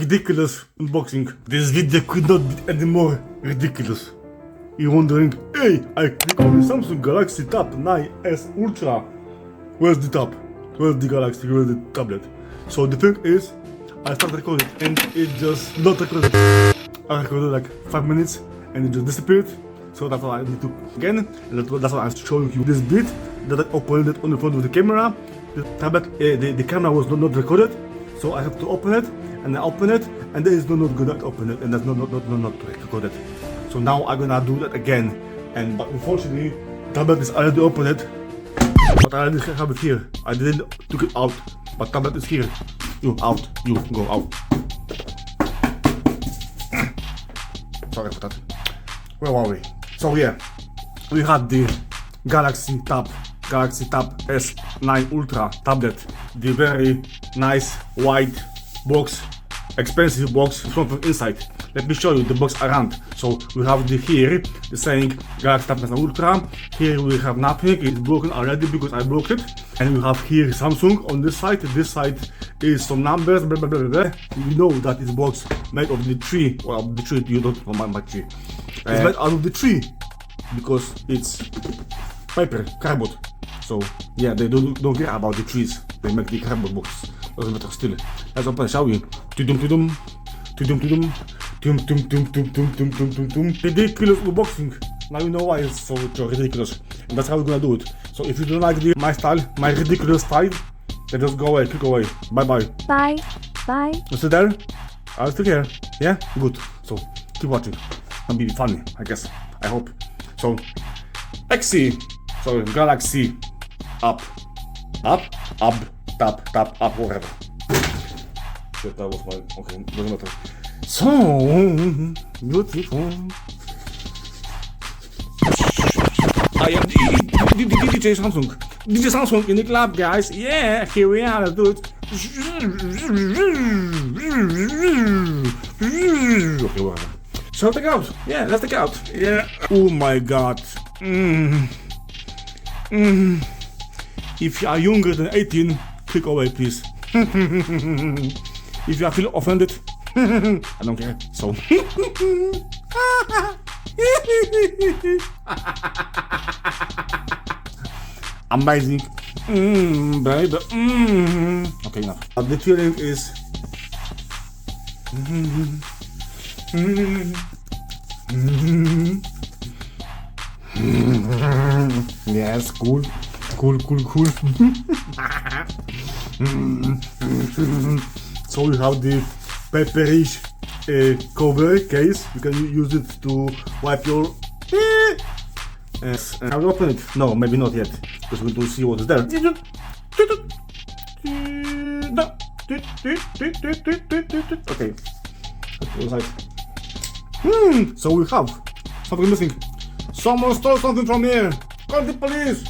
ridiculous unboxing. This video could not be any more ridiculous. You're wondering, hey, I click on the Samsung Galaxy Tab 9S Ultra. Where's the tab? Where's the Galaxy? Where's the tablet? So the thing is, I started recording and it just not recorded. I recorded like 5 minutes and it just disappeared. So that's why I need to again, and that's why I'm showing you this bit that I opened it on the front of the camera. The tablet, the camera was not recorded, so I have to open it, and I open it, and there is not gonna open it, and that's not recorded. So now I'm gonna do that again, but unfortunately, tablet is already opened, but I already have it here. I didn't took it out, but tablet is here. You out, you go out. Sorry for that. Where are we? So yeah, we had the Galaxy Tab S9 Ultra tablet, the very nice white box, expensive box from inside. Let me show you the box around. So we have here the saying Galaxy Tab S9 Ultra. Here we have nothing, it's broken already because I broke it. And we have here Samsung on this side. This side is some numbers, blah blah blah blah. You know that it's box made of the tree. Well, the tree, you don't know my tree. It's made out of the tree because it's paper, cardboard. So yeah, they don't care about the trees. They make the cardboard box. Doesn't matter still. Let's open, shall we? Ridiculous unboxing. Now you know why it's so ridiculous. And that's how we're gonna do it. So if you don't like my style, my ridiculous style, then just go away, click away. Bye bye. Bye. Bye. You still there? I'm still here. Yeah? Good. So keep watching. It'll be funny, I guess. I hope. So Galaxy up, tap, up, whatever. Shit, that was my, okay, doesn't matter. So beautiful. I am DJ Samsung. DJ Samsung in the club, guys. Yeah, here we are. Let's do it. Okay, whatever. So take out. Yeah, let's take out. Yeah. Oh my god. If you are younger than 18, click away, please. If you feel offended, I don't care. So. Amazing. Baby. Okay, enough. But the feeling is. Yes, cool. So we have the paperish cover case. You can use it to wipe your. Yes. Have you opened it? No, maybe not yet, because we don't see what is there. Okay. So we have something missing. Someone stole something from here. Call the police.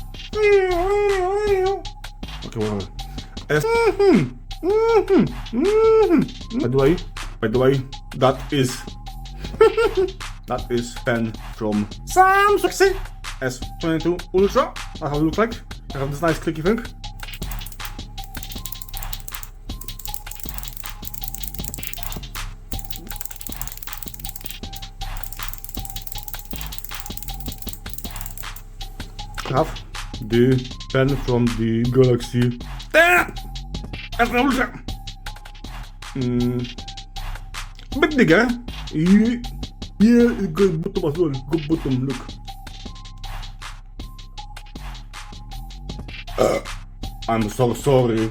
Okay, whatever. By the way, that is that is pen from Samsung S22 Ultra. That's how it looks like. I have this nice clicky thing. Have the pen from the Galaxy S9 Ultra. Bit bigger. Yeah, it got bottom as well. Good bottom, look. I'm so sorry.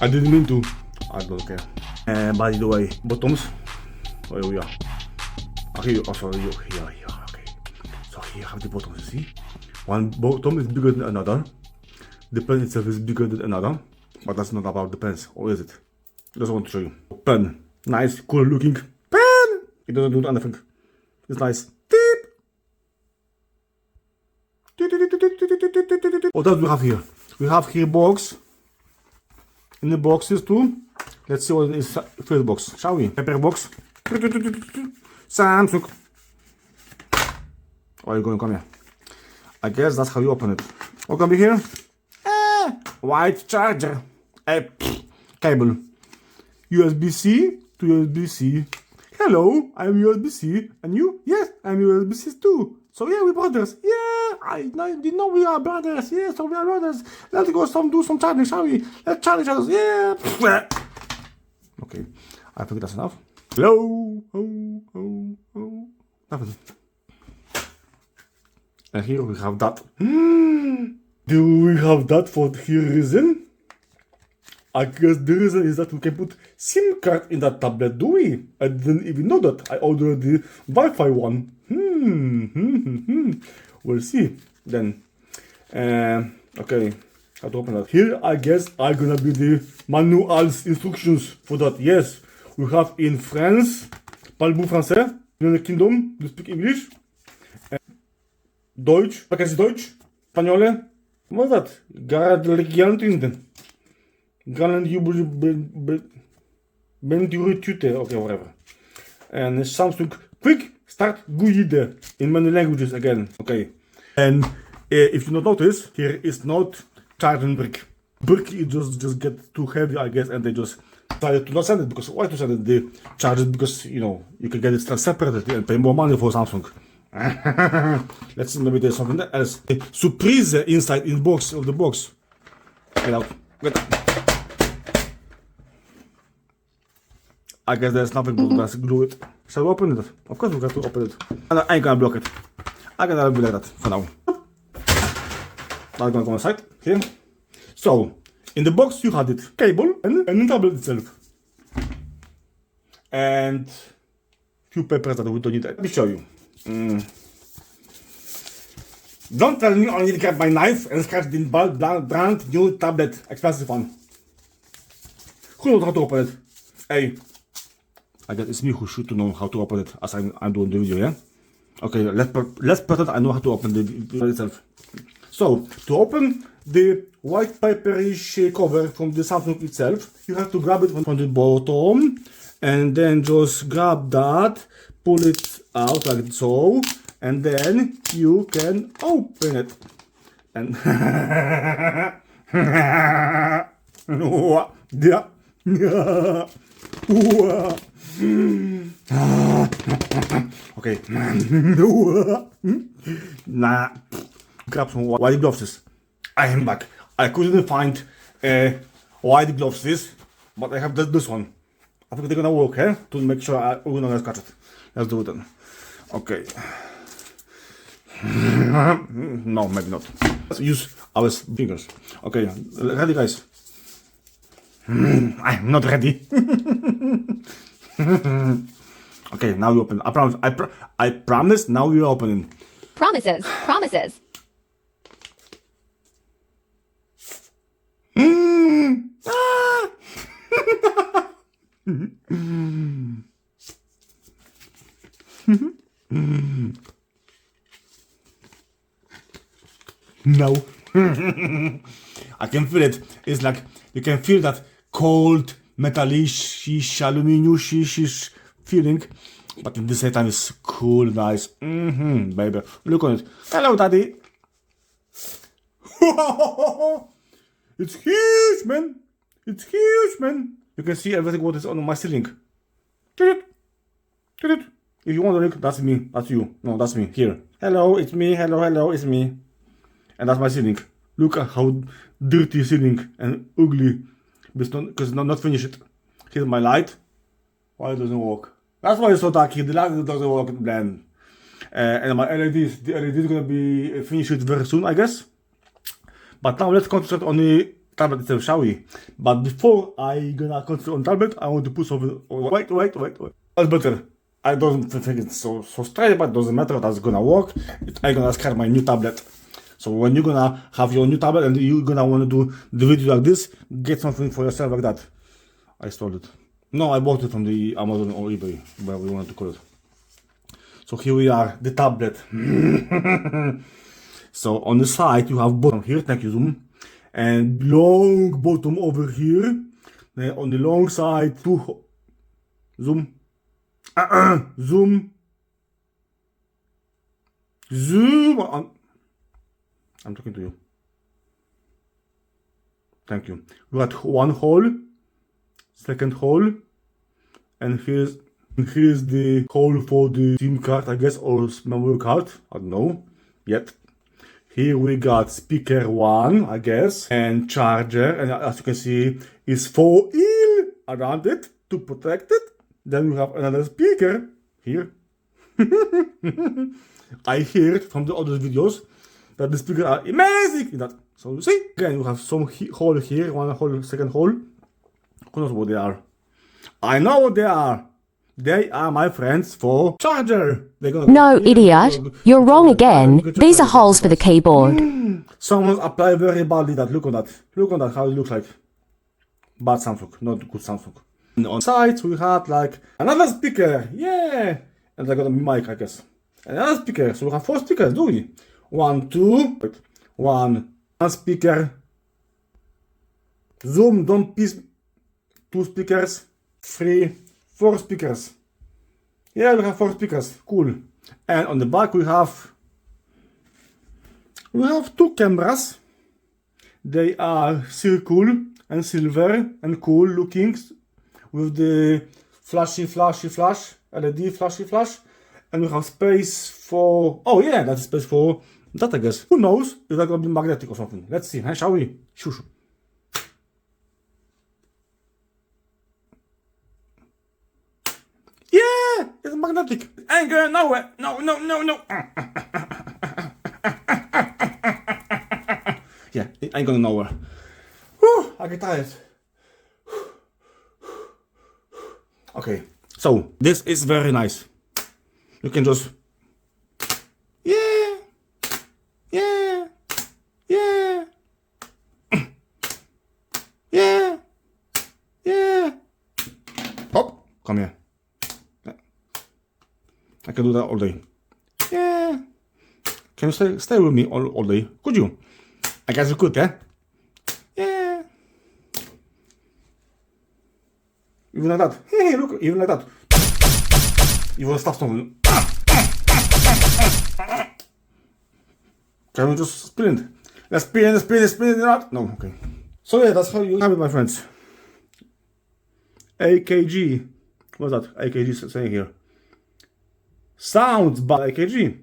I didn't mean to. I don't care. By the way, bottoms. Oh, here we are. Okay, oh, sorry, here. Okay. So here have the bottoms, you see? One bottom is bigger than another. The pen itself is bigger than another. But that's not about the pens, or is it? I just want to show you. Pen. Nice, cool looking pen. It doesn't do anything. It's nice. What else do we have here? We have here box. In the boxes too. Let's see what is first box, shall we? Paper box. Samsung. Oh, you're going to come here. I guess that's how you open it. What can be here? White charger. Cable. USB-C to USB-C. Hello, I'm USB-C, and you? Yes, I'm USB-C too. So yeah, we're brothers. Yeah, I didn't know we are brothers. Yeah, so we are brothers. Let's go do some charging, shall we? Let's charge each other. Yeah. Okay, I think that's enough. Hello. Oh. Nothing. And here we have that. Do we have that for here reason? I guess the reason is that we can put SIM card in that tablet, do we? I didn't even know that. I ordered the Wi-Fi one. We'll see then. Okay, how to open that? Here I guess are gonna be the manuals instructions for that. Yes, we have in France, parlez-vous français? United Kingdom, you speak English. Deutsch, was ist Deutsch? Spagnole? What's that? Garantinden. Okay, whatever. And Samsung quick start GUID in many languages again. Okay. And if you not notice, here is not charging brick. Brick is just get too heavy, I guess, and they just decided to not send it because why to send it? They charge it because you know you can get it separated and pay more money for Samsung. Let's see, maybe there's something else. Surprise inside in box of the box. Get out. I guess there's nothing but let's glue it. Shall we open it? Of course we got to open it. And I ain't gonna block it. I'm gonna be like that for now. I'm gonna go inside here. So in the box you had it cable and the tablet itself. And few papers that we don't need. Let me show you. Don't tell me I only grab my knife and scratch the brand new tablet, expensive one. Who knows how to open it? Hey, I guess it's me who should know how to open it as I'm doing the video, yeah? Okay, let's pretend I know how to open the video itself. So, to open the white paperish cover from the Samsung itself, you have to grab it from the bottom and then just grab that, pull it out like so, and then you can open it. And okay. Nah. Grab some white gloves. I am back. I couldn't find white gloves, but I have this one. I think they're gonna work, eh? To make sure we're not gonna catch it. Let's do it then. Okay. No, maybe not. Let's use our fingers. Okay, ready, guys? I'm not ready. Okay, now you open. I promise. I promise. Now you're opening. Promises. No. I can feel it. It's like you can feel that cold, metallish, aluminium-ish feeling, but at the same time it's cool, nice. Baby, look on it. Hello, daddy. It's huge, man. It's huge, man. You can see everything what is on my ceiling. If you want to look, that's me. That's you. No, that's me. Here. Hello, it's me. Hello, it's me. And that's my ceiling. Look at how dirty ceiling and ugly. Because not finished. Here's my light. Why it doesn't work? That's why it's so dark here. The light doesn't work blend. And my LEDs. The LED is gonna be finished very soon, I guess. But now let's concentrate on the tablet itself, shall we? But before I gonna concentrate on tablet, I want to put something. Wait. That's better. I don't think it's so straight, but it doesn't matter. That's gonna work. I'm gonna scratch my new tablet. So when you're gonna have your new tablet and you're gonna want to do the video like this, get something for yourself like that. I stole it. No, I bought it from the Amazon or eBay, whatever we wanted to call it. So here we are, the tablet. So on the side you have bottom here, thank you Zoom, and long bottom over here. Then on the long side, two zoom, zoom on. I'm talking to you. Thank you. We got one hole, second hole, and here's the hole for the SIM card, I guess, or memory card. I don't know yet. Here we got speaker 1, I guess, and charger, and as you can see, is foil around it to protect it. Then we have another speaker here. I heard from the other videos that the speakers are amazing. So you see, again, you have some hole here, one hole, second hole. Who knows what they are? I know what they are. They are, my friends, for charger. No, idiot. You're wrong again. These are holes for the keyboard. Someone's applied very badly that. Look on that. Look on that, how it looks like. Bad Samsung, not good Samsung. And on sides, we had like another speaker. Yeah. And I got a mic, I guess. Another speaker. So we have 4 speakers, do we? 1, 2. Wait. 1 speaker. Zoom, don't piece. 2 speakers. 3, 4 speakers. Yeah, we have 4 speakers. Cool. And on the back we have 2 cameras. They are circle and silver and cool looking with the flash, LED flash. And we have space for, oh yeah, that's space for that, I guess. Who knows if that's gonna be magnetic or something. Let's see, shall we? Shush. Yeah, it's magnetic. Ain't going nowhere. No. Yeah, it ain't going nowhere. Whew, I get tired. Okay, so this is very nice. You can just, yeah. Hop, come here. I can do that all day. Yeah. Can you stay with me all day? Could you? I guess you could, eh? Yeah. Even like that. Hey, look, even like that. You will stop something. Can we just spin it? Let's spin it out. No, okay. So yeah, that's how you have it, my friends. AKG. What's that? AKG saying here. Sounds by AKG.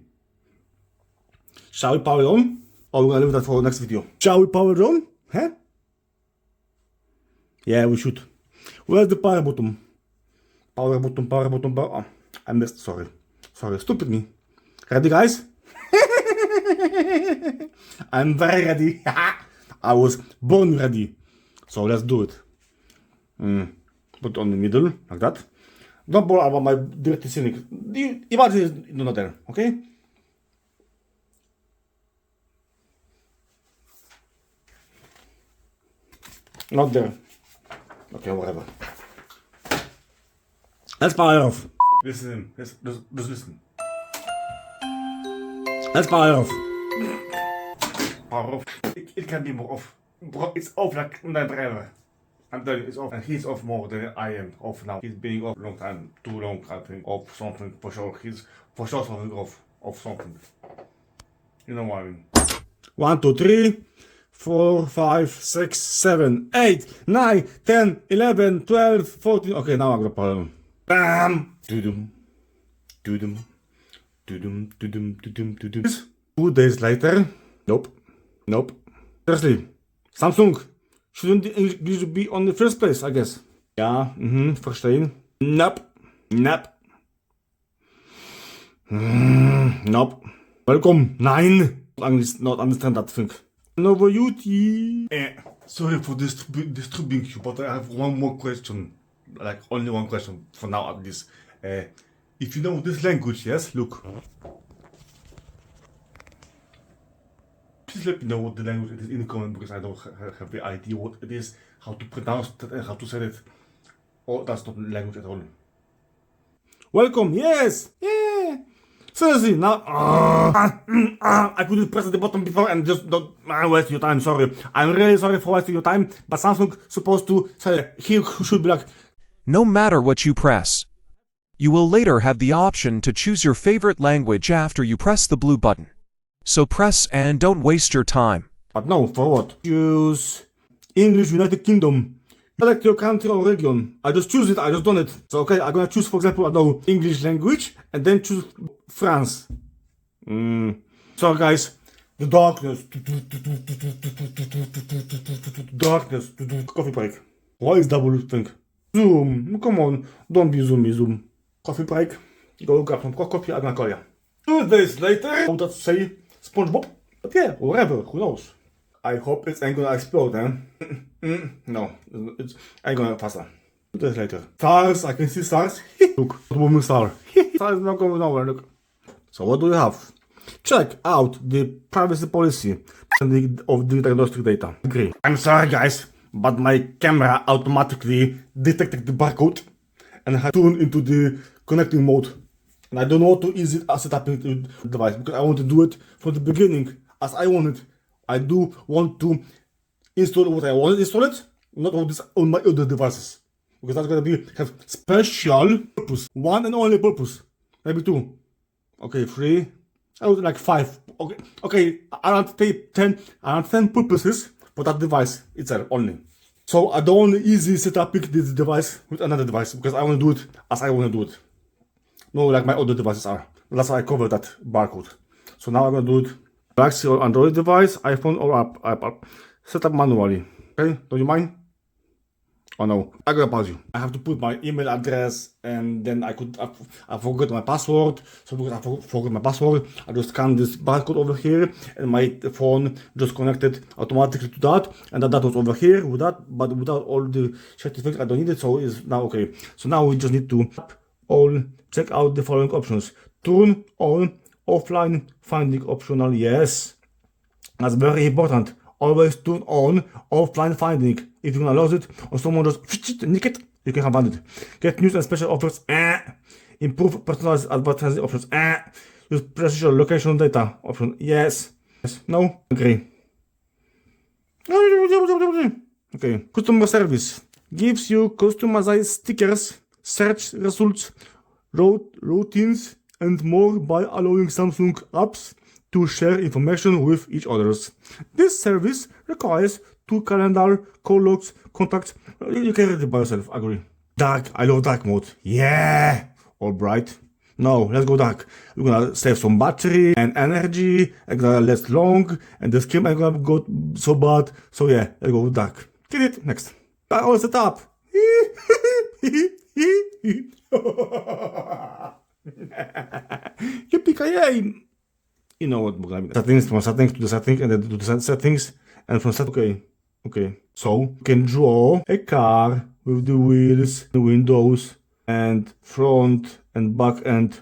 Shall we power it on? Or we're gonna leave that for the next video. Shall we power it on? Huh? Yeah, we should. Where's the power button? Power button. Oh, I missed. Sorry, stupid me. Ready, guys? I'm very ready. I was born ready. So let's do it. Put it on the middle, like that. Don't bother about my dirty cynic. Imagine it's not there, okay? Not there. Okay, whatever. Let's power off. Listen, just listen. Let's power off. Power off. It can be more off. Bro, it's off like never. I'm telling you, it's off. And he's off more than I am off now. He's been off a long time. Too long, I think. Off something for sure. He's for sure something off something. You know what I mean. 1, 2, 3, 4, 5, 6, 7, 8, 9, 10, 11, 12, 14. Okay, now I'm gonna power on. Bam! Doo-dum. 2 days later. Nope. Seriously. Samsung. Shouldn't the English be on the first place, I guess? Ja, verstehen. Nope. Welcome. Nein. Not understand that thing. Over beauty. Sorry for disturbing you, but I have one more question. Like only one question for now at least. If you know this language, yes, look. Please let me know what the language it is in the comment, because I don't have the idea what it is, how to pronounce it and how to say it. Oh, that's not the language at all. Welcome, yes! Yeah! Seriously, now I couldn't press the button before and just don't waste your time, sorry. I'm really sorry for wasting your time, but Samsung supposed to say he should be like, no matter what you press, you will later have the option to choose your favorite language after you press the blue button. So press and don't waste your time. But no, for what? Choose English United Kingdom. Select your country or region. I just choose it, I just done it. So okay, I'm gonna choose, for example, I know English language and then choose France. So guys, the darkness. Darkness. Coffee break. Why is double thing? Zoom. Come on. Don't be zoomy, zoom. Coffee break. Go grab some coffee, I'm gonna call you. 2 days later, I would have to say SpongeBob. But yeah, whatever, who knows. I hope it ain't gonna explode, no, it's ain't gonna faster. 2 days later. Stars, I can see stars. Look, moving star. Star is not going nowhere, look. So what do you have? Check out the privacy policy of the diagnostic data. Agree. I'm sorry guys, but my camera automatically detected the barcode and had turned into the connecting mode. And I don't know how to easy set up the device because I want to do it from the beginning as I want it. I do want to install what I want to install it, not all this on my other devices. Because that's gonna have special purpose. One and only purpose. Maybe 2. Okay, 3. I would like 5. Okay, around 10 purposes for that device itself only. So I don't want to easy set up this device with another device because I want to do it as I want to do it. No, like my other devices are. That's why I covered that barcode. So now I'm gonna do it. Galaxy or Android device, iPhone or app. Set up manually. Okay, don't you mind? Oh no, I'm gonna pause you. I have to put my email address and then I forgot my password. So because I forgot my password, I just scan this barcode over here and my phone just connected automatically to that. And that was over here with that, but without all the certificates, I don't need it. So it's now okay. So now we just need to check out the following options. Turn on offline finding optional. Yes, that's very important. Always turn on offline finding. If you're gonna lose it or someone just nick it, you can find it. Get news and special offers. Improve personalized advertising options. Use precision location data option. Yes. No. Agree. Okay. Customer service gives you customized stickers, search results, routines, and more by allowing Samsung apps to share information with each others. This service requires 2 calendar, call logs, contacts. You can read it by yourself, agree. Dark, I love dark mode. Yeah! All bright. No, let's go dark. We're gonna save some battery and energy, and gonna last long, and the screen ain't gonna go so bad. So yeah, let's go dark. Get it, next. All set up. Yippee-ki-yay! You know what, settings, from settings to the settings, and then to the settings, and from set. Okay. So you can draw a car with the wheels, the windows, and front and back end.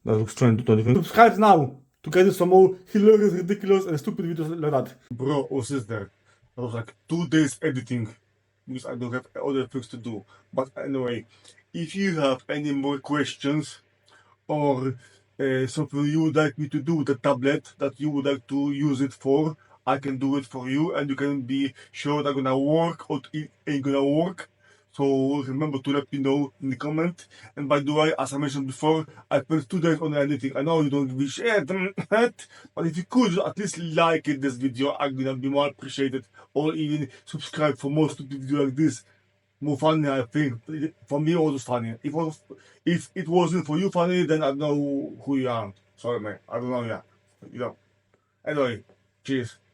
That looks strange to different. Subscribe now to get some more hilarious, ridiculous, and stupid videos like that. Bro or sister, that was like 2 days editing because I don't have other things to do. But anyway, if you have any more questions or something you would like me to do with the tablet that you would like to use it for, I can do it for you, and you can be sure that gonna work or it ain't gonna work. So remember to let me know in the comment. And by the way, as I mentioned before, I spent 2 days on editing. I know you don't give a shit, but if you could at least like it, this video, I'm gonna be more appreciated. Or even subscribe for more stupid videos like this. More funny, I think. For me, it was funny. If it wasn't for you funny, then I don't know who you are. Sorry, man. I don't know, yeah. You know. Anyway, cheers.